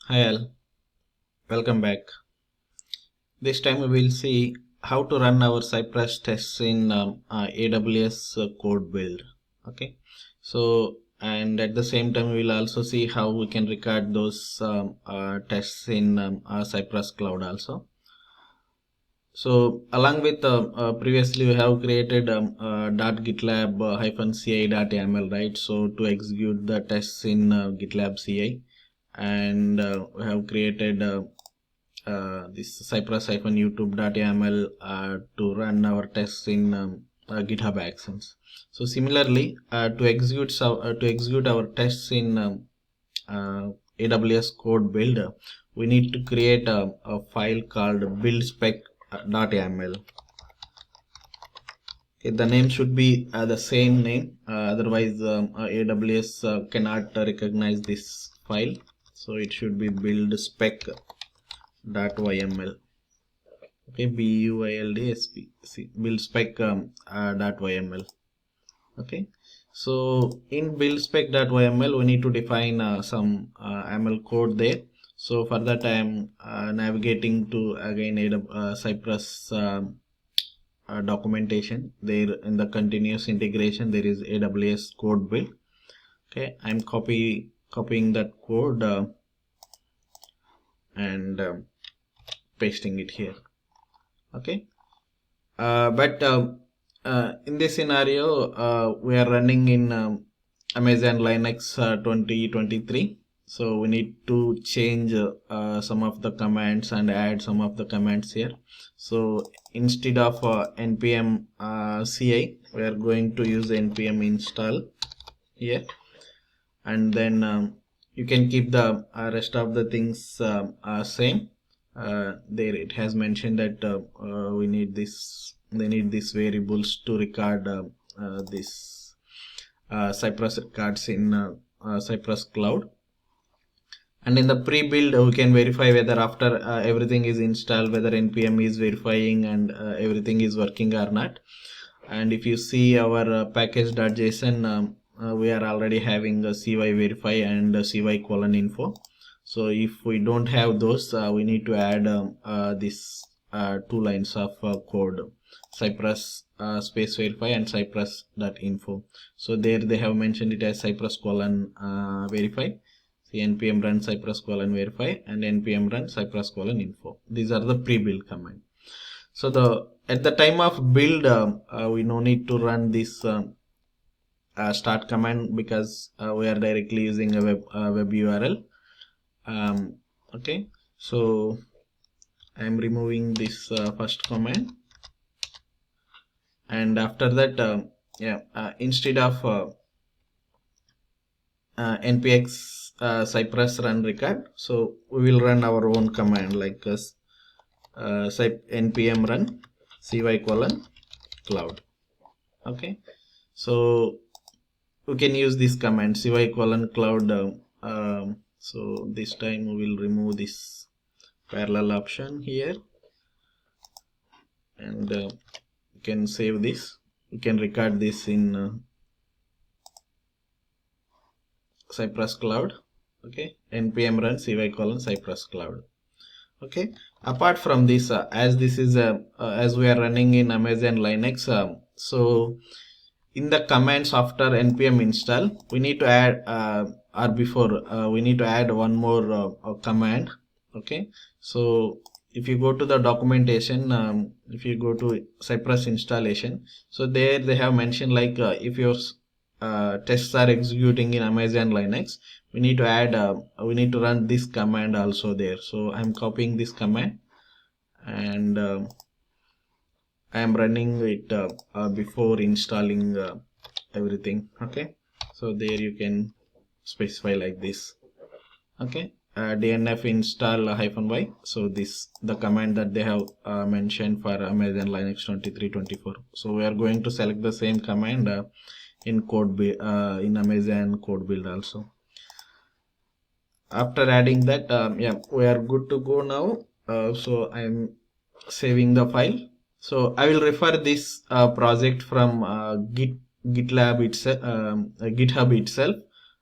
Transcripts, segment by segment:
Hi all, welcome back. This time we will see how to run our Cypress tests in AWS CodeBuild. Okay, so and at the same time we will also see how we can record those tests in Cypress Cloud also. So along with previously we have created .gitlab -ci.yml, right? So to execute the tests in GitLab CI, and we have created this cypress-youtube.yml to run our tests in GitHub Actions. So similarly, to execute our tests in AWS CodeBuild, we need to create a file called buildspec.yml. Okay, the name should be the same name, otherwise AWS cannot recognize this file. So it should be buildspec.yml. Okay, buildspec.yml. Okay, so in buildspec.yml we need to define some YAML code there. So for that I am navigating to again Cypress documentation. There in the continuous integration there is AWS CodeBuild. Okay, I'm copying that code and pasting it here. Okay, but in this scenario we are running in Amazon Linux 2023, so we need to change some of the commands and add some of the commands here. So instead of npm ci, we are going to use npm install here, and then you can keep the rest of the things same. There it has mentioned that they need these variables to record this Cypress records in Cypress Cloud. And in the pre-build we can verify whether after everything is installed whether npm is verifying and everything is working or not. And if you see our package.json, we are already having a cy verify and cy::info. So if we don't have those, we need to add this 2 lines of code, Cypress space verify and cypress.info. So there they have mentioned it as cypress::verify. See, npm run cypress::verify and npm run cypress::info. These are the pre-build command. So at the time of build, we no need to run this start command because we are directly using a web URL. Okay, so I am removing this first command, and after that instead of npx cypress run record, so we will run our own command like npm run cy::cloud. Okay, so we can use this command cy::cloud. So this time we will remove this parallel option here, and you can save this. You can record this in Cypress Cloud. Okay, npm run cy::cypress cloud. Okay, apart from this, as this is as we are running in Amazon Linux, so in the commands after npm install we need to add or before we need to add one more command. Okay, so if you go to the documentation, if you go to Cypress installation, so there they have mentioned like if your tests are executing in Amazon Linux, we need to add we need to run this command also there. So I'm copying this command and I am running it before installing everything. Okay, so there you can specify like this. Okay, dnf install -y. So this the command that they have mentioned for Amazon Linux 2324. So we are going to select the same command in in Amazon CodeBuild also. After adding that, we are good to go now. So I am saving the file. So I will refer this project from GitLab itself, GitHub itself.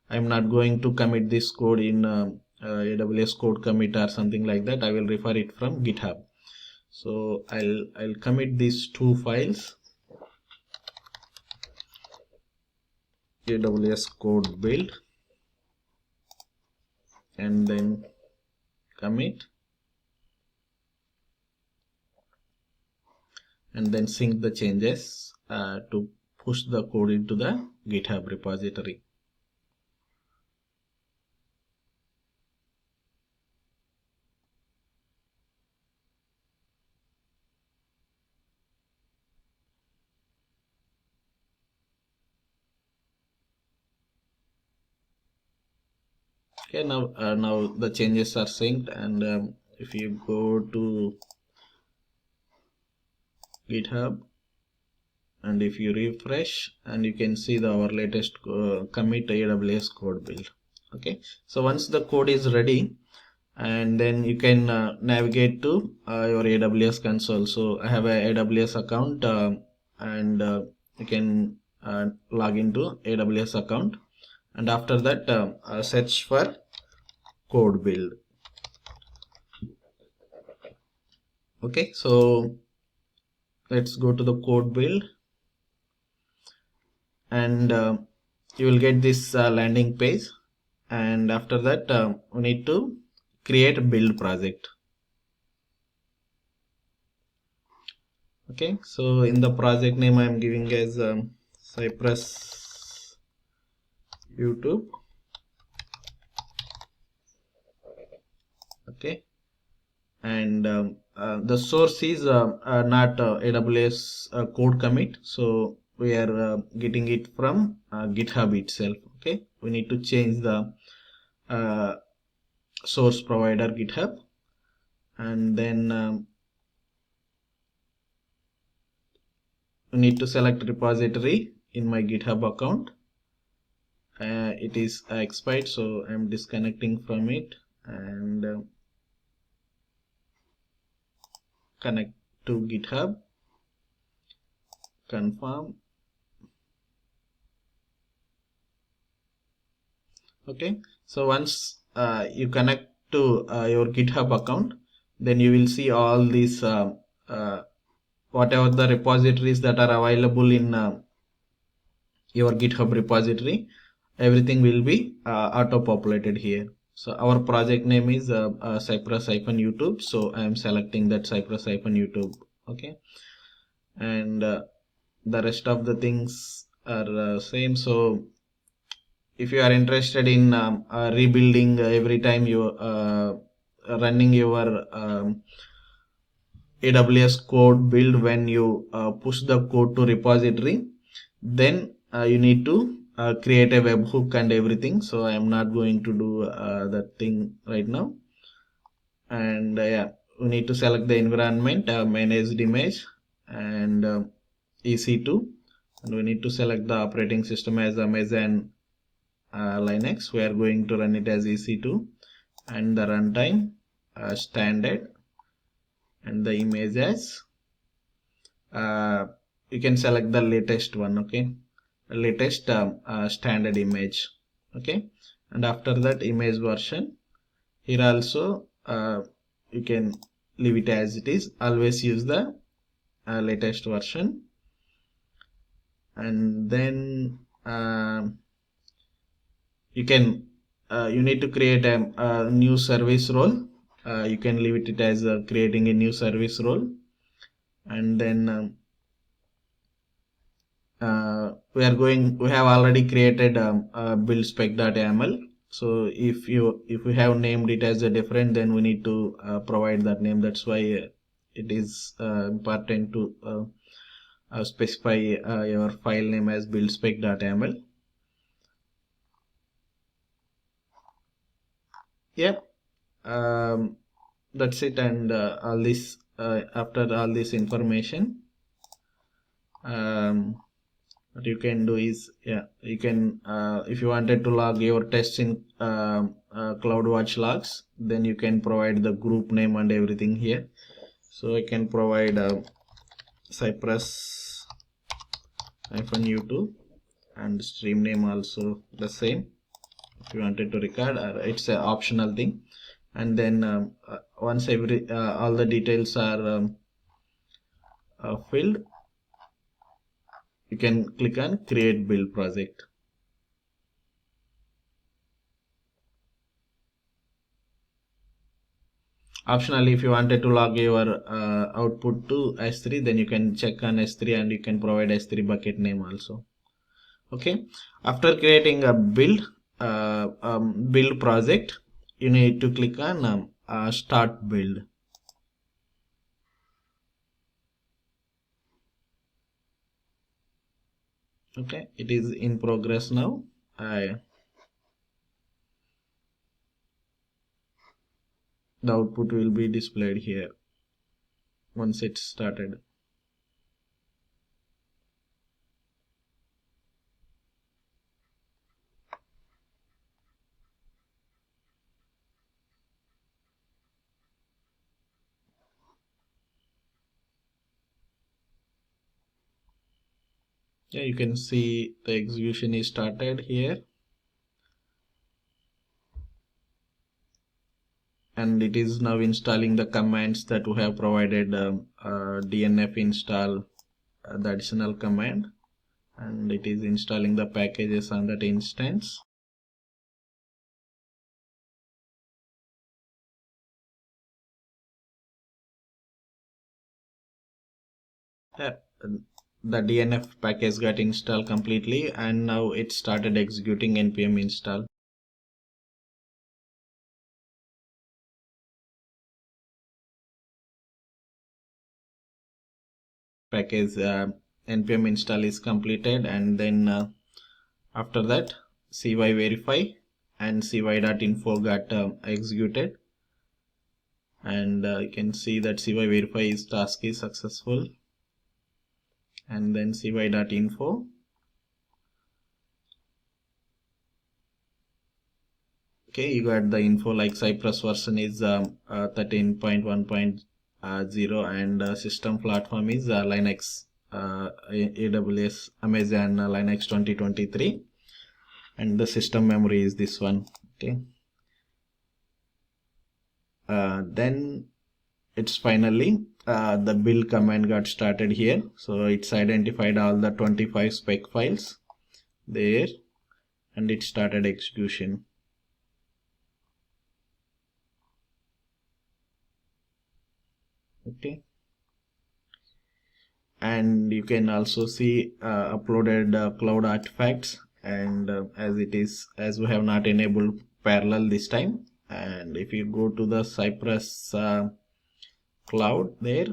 I'm not going to commit this code in AWS code commit or something like that, I will refer it from GitHub. So I'll commit these two files, AWS CodeBuild, and then commit, and then sync the changes to push the code into the GitHub repository. Okay, now the changes are synced, and if you go to GitHub and if you refresh, and you can see our latest commit AWS CodeBuild. Okay, so once the code is ready, and then you can navigate to your AWS console. So I have a AWS account, and you can log into AWS account, and after that search for CodeBuild. Okay, so let's go to the CodeBuild, and you will get this landing page, and after that we need to create a build project. Okay, so in the project name I am giving as Cypress YouTube. Okay, and the source is not AWS code commit, so we are getting it from GitHub itself. Okay, we need to change the source provider GitHub, and then we need to select repository in my GitHub account. It is expired, so I'm disconnecting from it, and connect to GitHub, confirm. Okay, so once you connect to your GitHub account, then you will see all these whatever the repositories that are available in your GitHub repository, everything will be auto-populated here. So our project name is Cypress-YouTube, so I am selecting that Cypress-YouTube. Okay, and the rest of the things are same. So if you are interested in rebuilding every time you running your AWS CodeBuild, when you push the code to repository, then you need to create a webhook and everything. So I am not going to do that thing right now. And yeah, we need to select the environment, managed image, and EC2, and we need to select the operating system as Amazon Linux. We are going to run it as EC2, and the runtime standard, and the image as you can select the latest one. Okay, latest standard image. Okay, and after that image version, here also you can leave it as it is. Always use the latest version, and then you need to create a new service role. You can leave it as creating a new service role, and then we have already created buildspec.yml. so if we have named it as a different, then we need to provide that name. That's why it is important to specify your file name as buildspec.yml. Yep, that's it. And all this after all this information, what you can do is, you can if you wanted to log your tests in CloudWatch logs, then you can provide the group name and everything here. So I can provide Cypress-YouTube, and stream name also the same. if you wanted to record, it's an optional thing. And then once all the details are filled, you can click on create build project. Optionally, if you wanted to log your output to S3, then you can check on S3 and you can provide S3 bucket name also. Okay, after creating a build project, you need to click on start build. Okay, it is in progress now. The output will be displayed here once it's started. Yeah, you can see the execution is started here, and it is now installing the commands that we have provided. DNF install the additional command, and it is installing the packages on that instance. The DNF package got installed completely, and now it started executing npm install. Package npm install is completed, and then after that cy verify and cy.info got executed, and you can see that cy verify is task is successful, and then cy.info. Okay, you got the info like Cypress version is 13.1.0 and system platform is Linux, AWS Amazon Linux 2023, and the system memory is this one. Okay, then it's finally the build command got started here, so it's identified all the 25 spec files there, and it started execution. Okay, and you can also see uploaded cloud artifacts, and as we have not enabled parallel this time, and if you go to the Cypress cloud there,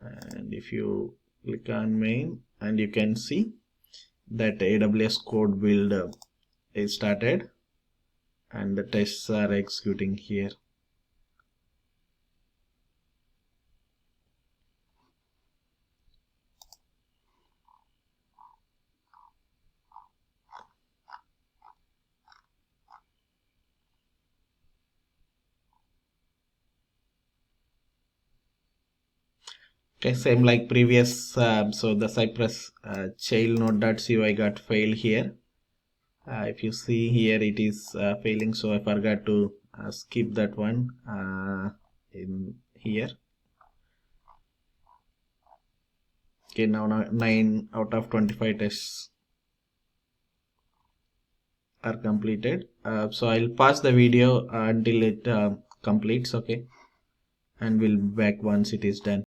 and if you click on main, and you can see that AWS CodeBuild is started and the tests are executing here. Okay, same like previous, so the Cypress child node.cy got failed here. If you see here, it is failing, so I forgot to skip that one in here. Okay, now 9 out of 25 tests are completed. So I'll pause the video until it completes, okay, and we'll be back once it is done.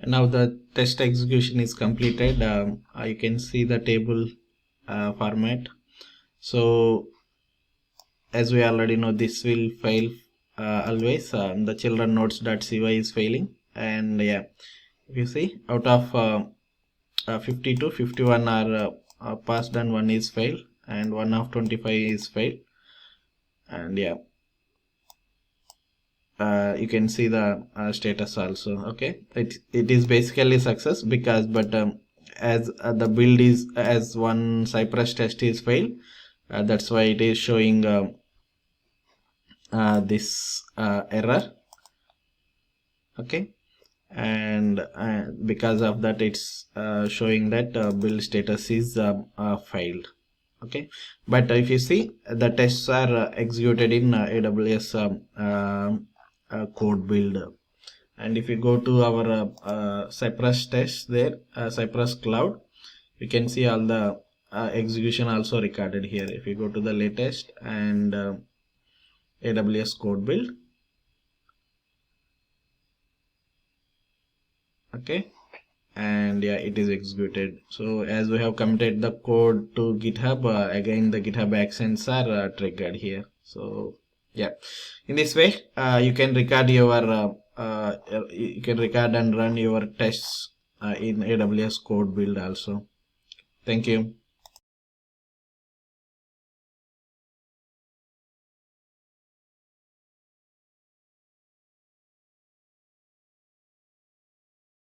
Now the test execution is completed. You can see the table format. So as we already know, this will fail always. The children nodes.cy is failing, and yeah, if you see, out of 52, 51 are passed and one is failed, and 1 of 25 is failed. And yeah, you can see the status also. Okay, it is basically success because, but as the build is, as one Cypress test is failed, that's why it is showing this error. Okay, and because of that, it's showing that build status is failed. Okay, but if you see, the tests are executed in AWS CodeBuild. And if you go to our Cypress test there, Cypress cloud, you can see all the execution also recorded here. If you go to the latest and AWS CodeBuild, okay, and yeah, it is executed. So as we have committed the code to GitHub, again the GitHub actions are triggered here. So yeah, in this way you can record your you can record and run your tests in AWS CodeBuild also. Thank you.